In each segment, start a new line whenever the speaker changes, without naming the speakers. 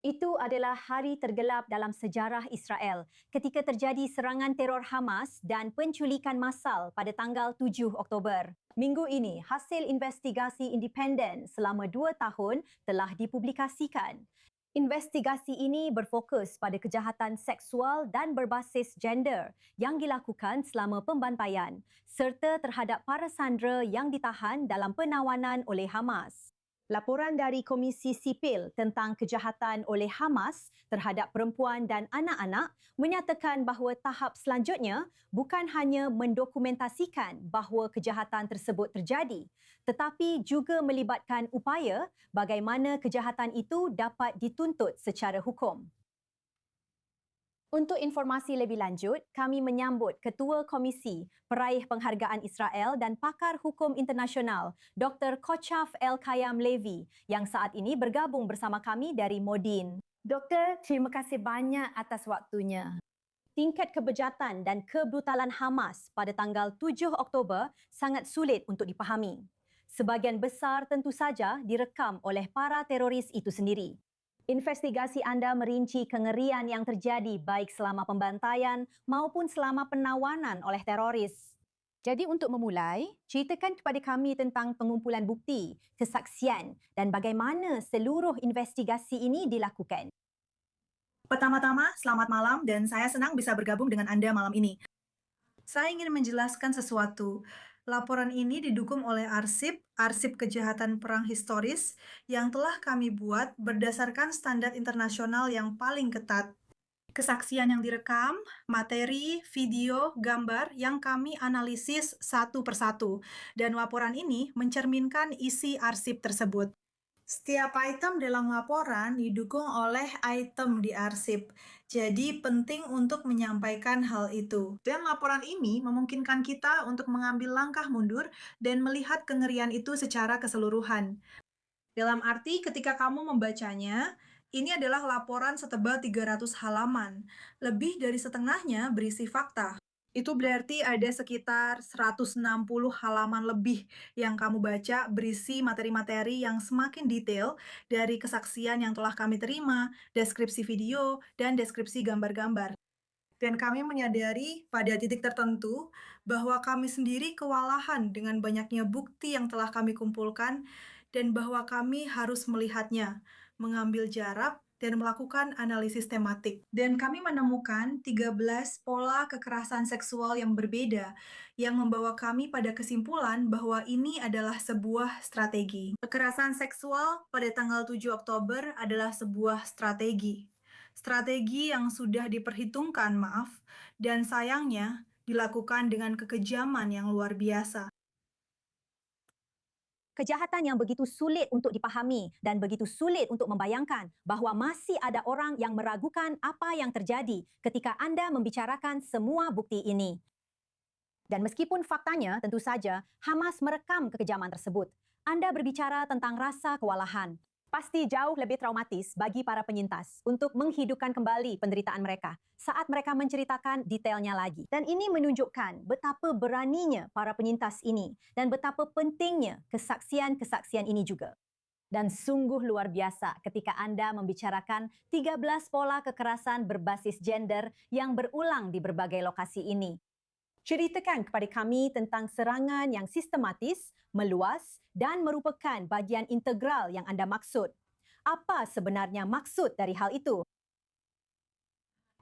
Itu adalah hari tergelap dalam sejarah Israel ketika terjadi serangan teror Hamas dan penculikan massal pada tanggal 7 Oktober. Minggu ini, hasil investigasi independen selama 2 tahun telah dipublikasikan. Investigasi ini berfokus pada kejahatan seksual dan berbasis gender yang dilakukan selama pembantaian serta terhadap para sandera yang ditahan dalam penawanan oleh Hamas. Laporan dari Komisi Sipil tentang kejahatan oleh Hamas terhadap perempuan dan anak-anak menyatakan bahawa tahap selanjutnya bukan hanya mendokumentasikan bahawa kejahatan tersebut terjadi, tetapi juga melibatkan upaya bagaimana kejahatan itu dapat dituntut secara hukum. Untuk informasi lebih lanjut, kami menyambut Ketua Komisi Peraih Penghargaan Israel dan Pakar Hukum Internasional Dr. Kochaf El-Kayam Levi yang saat ini bergabung bersama kami dari Modin. Doktor, terima kasih banyak atas waktunya. Tingkat kebejatan dan kebrutalan Hamas pada tanggal 7 Oktober sangat sulit untuk dipahami. Sebahagian besar tentu saja direkam oleh para teroris itu sendiri. Investigasi anda merinci kengerian yang terjadi baik selama pembantaian maupun selama penawanan oleh teroris. Jadi untuk memulai, ceritakan kepada kami tentang pengumpulan bukti, kesaksian dan bagaimana seluruh investigasi ini dilakukan.
Pertama-tama, selamat malam dan saya senang bisa bergabung dengan Anda malam ini. Saya ingin menjelaskan sesuatu. Laporan ini didukung oleh arsip kejahatan perang historis yang telah kami buat berdasarkan standar internasional yang paling ketat. Kesaksian yang direkam, materi, video, gambar yang kami analisis satu persatu, dan laporan ini mencerminkan isi arsip tersebut. Setiap item dalam laporan didukung oleh item di arsip, jadi penting untuk menyampaikan hal itu. Dan laporan ini memungkinkan kita untuk mengambil langkah mundur dan melihat kengerian itu secara keseluruhan. Dalam arti ketika kamu membacanya, ini adalah laporan setebal 300 halaman. Lebih dari setengahnya berisi fakta. Itu berarti ada sekitar 160 halaman lebih yang kamu baca berisi materi-materi yang semakin detail dari kesaksian yang telah kami terima, deskripsi video, dan deskripsi gambar-gambar. Dan kami menyadari pada titik tertentu bahwa kami sendiri kewalahan dengan banyaknya bukti yang telah kami kumpulkan dan bahwa kami harus melihatnya, mengambil jarak, dan melakukan analisis tematik. Dan kami menemukan 13 pola kekerasan seksual yang berbeda yang membawa kami pada kesimpulan bahwa ini adalah sebuah strategi. Kekerasan seksual pada tanggal 7 Oktober adalah sebuah strategi. Strategi yang sudah diperhitungkan, dan sayangnya dilakukan dengan kekejaman yang luar biasa.
Kejahatan yang begitu sulit untuk dipahami dan begitu sulit untuk membayangkan bahawa masih ada orang yang meragukan apa yang terjadi ketika anda membicarakan semua bukti ini. Dan meskipun faktanya tentu saja Hamas merekam kekejaman tersebut, anda berbicara tentang rasa kewalahan. Pasti jauh lebih traumatis bagi para penyintas untuk menghidupkan kembali penderitaan mereka saat mereka menceritakan detailnya lagi. Dan ini menunjukkan betapa beraninya para penyintas ini dan betapa pentingnya kesaksian-kesaksian ini juga. Dan sungguh luar biasa ketika anda membicarakan 13 pola kekerasan berbasis gender yang berulang di berbagai lokasi ini. Ceritakan kepada kami tentang serangan yang sistematis, meluas dan merupakan bahagian integral yang anda maksud. Apa sebenarnya maksud dari hal itu?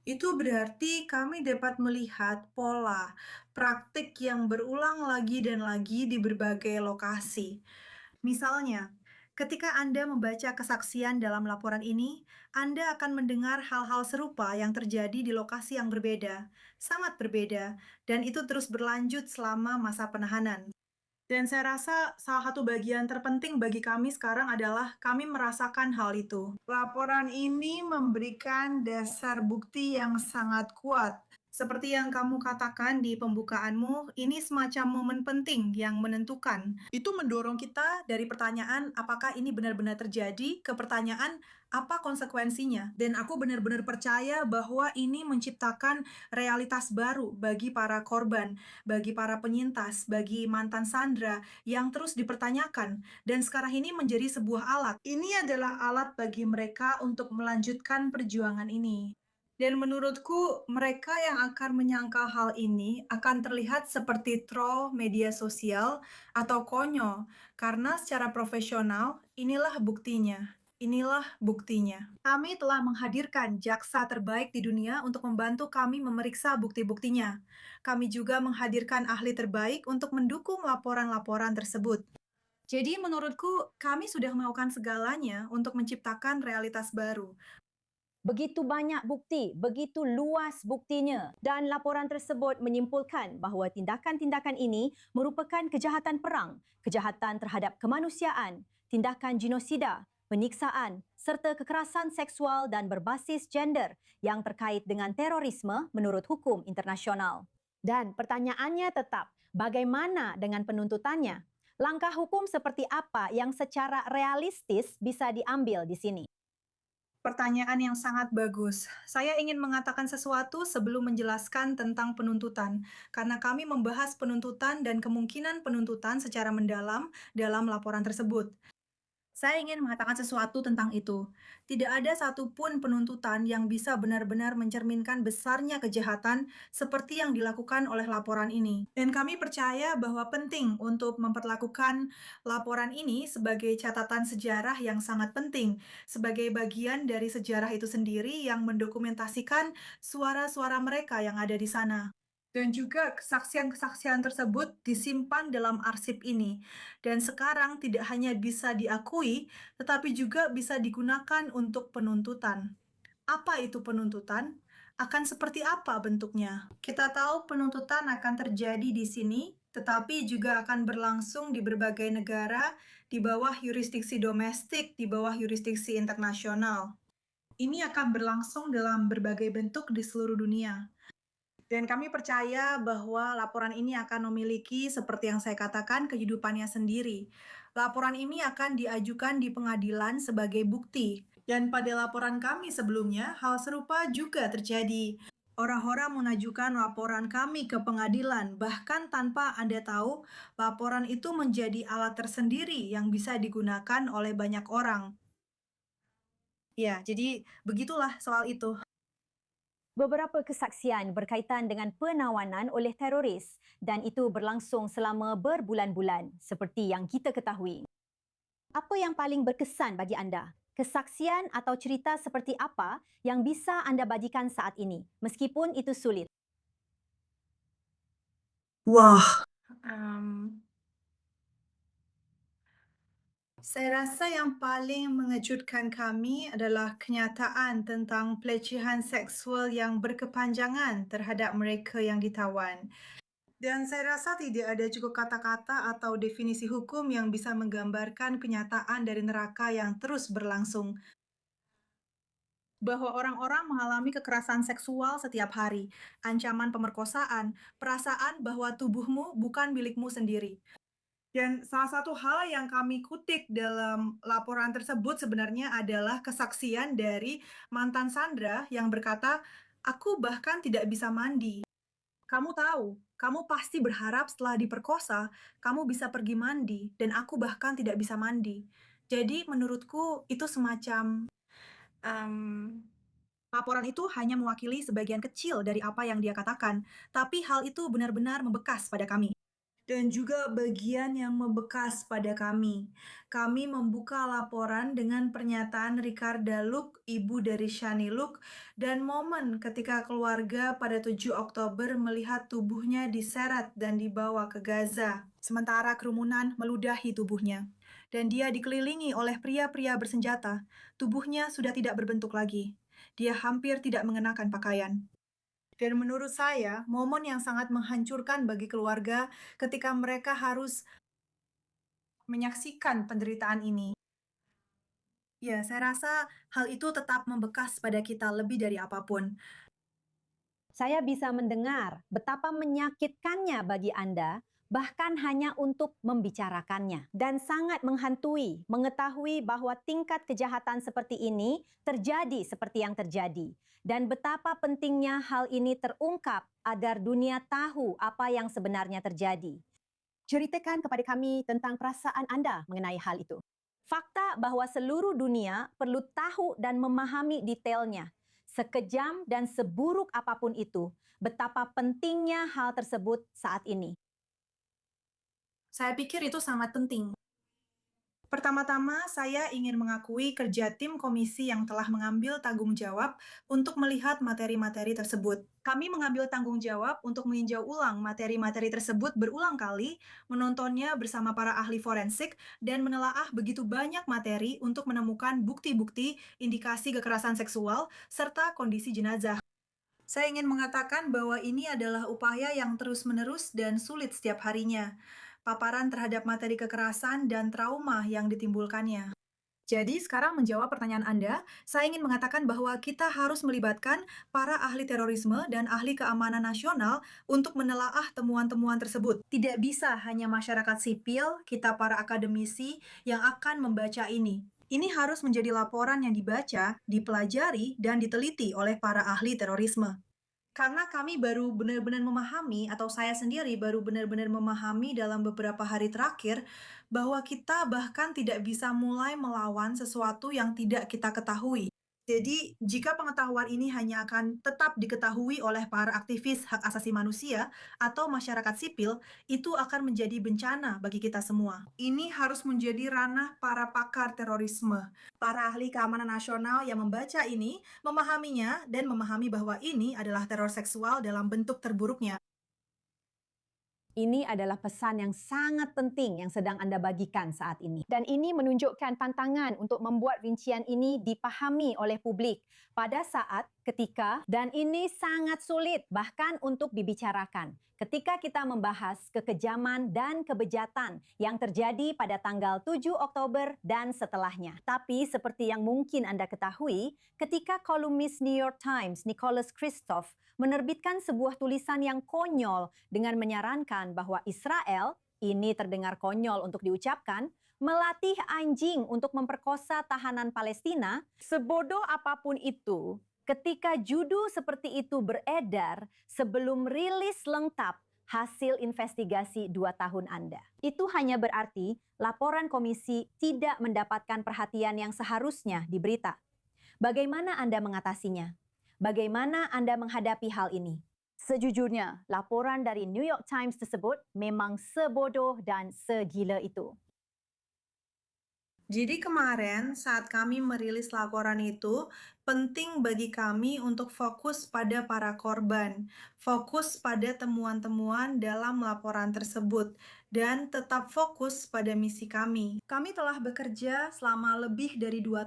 Itu berarti kami dapat melihat pola, praktik yang berulang lagi dan lagi di berbagai lokasi. Misalnya, ketika Anda membaca kesaksian dalam laporan ini, Anda akan mendengar hal-hal serupa yang terjadi di lokasi yang berbeda, sangat berbeda, dan itu terus berlanjut selama masa penahanan. Dan saya rasa salah satu bagian terpenting bagi kami sekarang adalah kami merasakan hal itu. Laporan ini memberikan dasar bukti yang sangat kuat. Seperti yang kamu katakan di pembukaanmu, ini semacam momen penting yang menentukan. Itu mendorong kita dari pertanyaan apakah ini benar-benar terjadi ke pertanyaan apa konsekuensinya. Dan aku benar-benar percaya bahwa ini menciptakan realitas baru bagi para korban, bagi para penyintas, bagi mantan sandera yang terus dipertanyakan. Dan sekarang ini menjadi sebuah alat. Ini adalah alat bagi mereka untuk melanjutkan perjuangan ini. Dan menurutku, mereka yang akan menyangkal hal ini akan terlihat seperti troll media sosial atau konyol, karena secara profesional, inilah buktinya. Inilah buktinya. Kami telah menghadirkan jaksa terbaik di dunia untuk membantu kami memeriksa bukti-buktinya. Kami juga menghadirkan ahli terbaik untuk mendukung laporan-laporan tersebut. Jadi menurutku, kami sudah melakukan segalanya untuk menciptakan realitas baru.
Begitu banyak bukti, begitu luas buktinya dan laporan tersebut menyimpulkan bahawa tindakan-tindakan ini merupakan kejahatan perang, kejahatan terhadap kemanusiaan, tindakan genosida, penyiksaan serta kekerasan seksual dan berbasis gender yang terkait dengan terorisme menurut hukum internasional. Dan pertanyaannya tetap, bagaimana dengan penuntutannya? Langkah hukum seperti apa yang secara realistis bisa diambil di sini?
Pertanyaan yang sangat bagus. Saya ingin mengatakan sesuatu sebelum menjelaskan tentang penuntutan, karena kami membahas penuntutan dan kemungkinan penuntutan secara mendalam dalam laporan tersebut. Saya ingin mengatakan sesuatu tentang itu. Tidak ada satupun penuntutan yang bisa benar-benar mencerminkan besarnya kejahatan seperti yang dilakukan oleh laporan ini. Dan kami percaya bahwa penting untuk memperlakukan laporan ini sebagai catatan sejarah yang sangat penting, sebagai bagian dari sejarah itu sendiri yang mendokumentasikan suara-suara mereka yang ada di sana. Dan juga kesaksian-kesaksian tersebut disimpan dalam arsip ini. Dan sekarang tidak hanya bisa diakui, tetapi juga bisa digunakan untuk penuntutan. Apa itu penuntutan? Akan seperti apa bentuknya? Kita tahu penuntutan akan terjadi di sini, tetapi juga akan berlangsung di berbagai negara di bawah yurisdiksi domestik, di bawah yurisdiksi internasional. Ini akan berlangsung dalam berbagai bentuk di seluruh dunia. Dan kami percaya bahwa laporan ini akan memiliki, seperti yang saya katakan, kehidupannya sendiri. Laporan ini akan diajukan di pengadilan sebagai bukti. Dan pada laporan kami sebelumnya, hal serupa juga terjadi. Orang-orang mengajukan laporan kami ke pengadilan, bahkan tanpa Anda tahu, laporan itu menjadi alat tersendiri yang bisa digunakan oleh banyak orang. Ya, jadi begitulah soal itu.
Beberapa kesaksian berkaitan dengan penawanan oleh teroris dan itu berlangsung selama berbulan-bulan seperti yang kita ketahui. Apa yang paling berkesan bagi anda? Kesaksian atau cerita seperti apa yang bisa anda bagikan saat ini meskipun itu sulit?
Wah, saya rasa yang paling mengejutkan kami adalah kenyataan tentang pelecehan seksual yang berkepanjangan terhadap mereka yang ditawan. Dan saya rasa tidak ada cukup kata-kata atau definisi hukum yang bisa menggambarkan kenyataan dari neraka yang terus berlangsung. Bahwa orang-orang mengalami kekerasan seksual setiap hari, ancaman pemerkosaan, perasaan bahwa tubuhmu bukan milikmu sendiri. Dan salah satu hal yang kami kutip dalam laporan tersebut sebenarnya adalah kesaksian dari mantan sandera yang berkata, "Aku bahkan tidak bisa mandi." Kamu tahu, kamu pasti berharap setelah diperkosa, kamu bisa pergi mandi, dan aku bahkan tidak bisa mandi. Jadi menurutku itu semacam, em, laporan itu hanya mewakili sebagian kecil dari apa yang dia katakan, tapi hal itu benar-benar membekas pada kami. Dan juga bagian yang membekas pada kami. Kami membuka laporan dengan pernyataan Ricarda Luke, ibu dari Shani Luke, dan momen ketika keluarga pada 7 Oktober melihat tubuhnya diseret dan dibawa ke Gaza, sementara kerumunan meludahi tubuhnya. Dan dia dikelilingi oleh pria-pria bersenjata. Tubuhnya sudah tidak berbentuk lagi. Dia hampir tidak mengenakan pakaian. Dan menurut saya, momen yang sangat menghancurkan bagi keluarga ketika mereka harus menyaksikan penderitaan ini. Ya, saya rasa hal itu tetap membekas pada kita lebih dari apapun.
Saya bisa mendengar betapa menyakitkannya bagi anda bahkan hanya untuk membicarakannya. Dan sangat menghantui mengetahui bahwa tingkat kejahatan seperti ini terjadi seperti yang terjadi. Dan betapa pentingnya hal ini terungkap agar dunia tahu apa yang sebenarnya terjadi. Ceritakan kepada kami tentang perasaan anda mengenai hal itu. Fakta bahwa seluruh dunia perlu tahu dan memahami detailnya. Sekejam dan seburuk apapun itu, betapa pentingnya hal tersebut saat ini.
Saya pikir itu sangat penting. Pertama-tama, saya ingin mengakui kerja tim komisi yang telah mengambil tanggung jawab untuk melihat materi-materi tersebut. Kami mengambil tanggung jawab untuk meninjau ulang materi-materi tersebut berulang kali, menontonnya bersama para ahli forensik, dan menelaah begitu banyak materi untuk menemukan bukti-bukti indikasi kekerasan seksual serta kondisi jenazah. Saya ingin mengatakan bahwa ini adalah upaya yang terus-menerus dan sulit setiap harinya. Paparan terhadap materi kekerasan dan trauma yang ditimbulkannya. Jadi, sekarang menjawab pertanyaan Anda, saya ingin mengatakan bahwa kita harus melibatkan para ahli terorisme dan ahli keamanan nasional untuk menelaah temuan-temuan tersebut. Tidak bisa hanya masyarakat sipil, kita para akademisi yang akan membaca ini. Ini harus menjadi laporan yang dibaca, dipelajari, dan diteliti oleh para ahli terorisme. Karena kami baru benar-benar memahami, atau saya sendiri baru benar-benar memahami dalam beberapa hari terakhir, bahwa kita bahkan tidak bisa mulai melawan sesuatu yang tidak kita ketahui. Jadi, jika pengetahuan ini hanya akan tetap diketahui oleh para aktivis hak asasi manusia atau masyarakat sipil, itu akan menjadi bencana bagi kita semua. Ini harus menjadi ranah para pakar terorisme. Para ahli keamanan nasional yang membaca ini, memahaminya, dan memahami bahwa ini adalah teror seksual dalam bentuk terburuknya.
Ini adalah pesan yang sangat penting yang sedang anda bagikan saat ini. Dan ini menunjukkan tantangan untuk membuat rincian ini dipahami oleh publik pada saat, ketika, dan ini sangat sulit bahkan untuk dibicarakan. Ketika kita membahas kekejaman dan kebejatan yang terjadi pada tanggal 7 Oktober dan setelahnya. Tapi seperti yang mungkin anda ketahui, ketika kolumnis New York Times Nicholas Kristof menerbitkan sebuah tulisan yang konyol dengan menyarankan bahwa Israel, ini terdengar konyol untuk diucapkan, melatih anjing untuk memperkosa tahanan Palestina, sebodoh apapun itu, ketika judul seperti itu beredar sebelum rilis lengkap hasil investigasi 2 tahun Anda. Itu hanya berarti laporan komisi tidak mendapatkan perhatian yang seharusnya di berita. Bagaimana Anda mengatasinya? Bagaimana Anda menghadapi hal ini? Sejujurnya, laporan dari New York Times tersebut memang sebodoh dan segila itu.
Jadi kemarin saat kami merilis laporan itu, penting bagi kami untuk fokus pada para korban, fokus pada temuan-temuan dalam laporan tersebut, dan tetap fokus pada misi kami. Kami telah bekerja selama lebih dari 2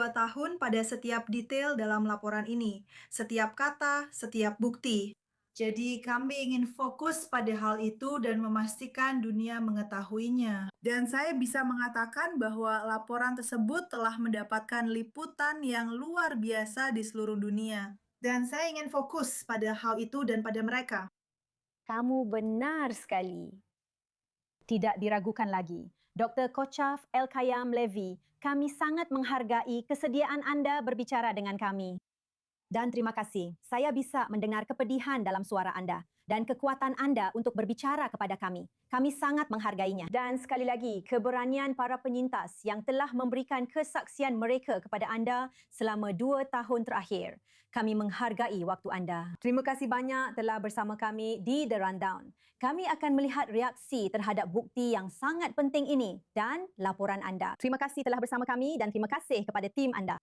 tahun, pada setiap detail dalam laporan ini, setiap kata, setiap bukti. Jadi kami ingin fokus pada hal itu dan memastikan dunia mengetahuinya. Dan saya bisa mengatakan bahwa laporan tersebut telah mendapatkan liputan yang luar biasa di seluruh dunia. Dan saya ingin fokus pada hal itu dan pada mereka.
Kamu benar sekali. Tidak diragukan lagi. Dr. Kochaf El-Kayam Levy, kami sangat menghargai kesediaan Anda berbicara dengan kami. Dan terima kasih, saya bisa mendengar kepedihan dalam suara Anda dan kekuatan Anda untuk berbicara kepada kami. Kami sangat menghargainya. Dan sekali lagi, keberanian para penyintas yang telah memberikan kesaksian mereka kepada Anda selama 2 tahun terakhir. Kami menghargai waktu Anda. Terima kasih banyak telah bersama kami di The Rundown. Kami akan melihat reaksi terhadap bukti yang sangat penting ini dan laporan Anda. Terima kasih telah bersama kami dan terima kasih kepada tim Anda.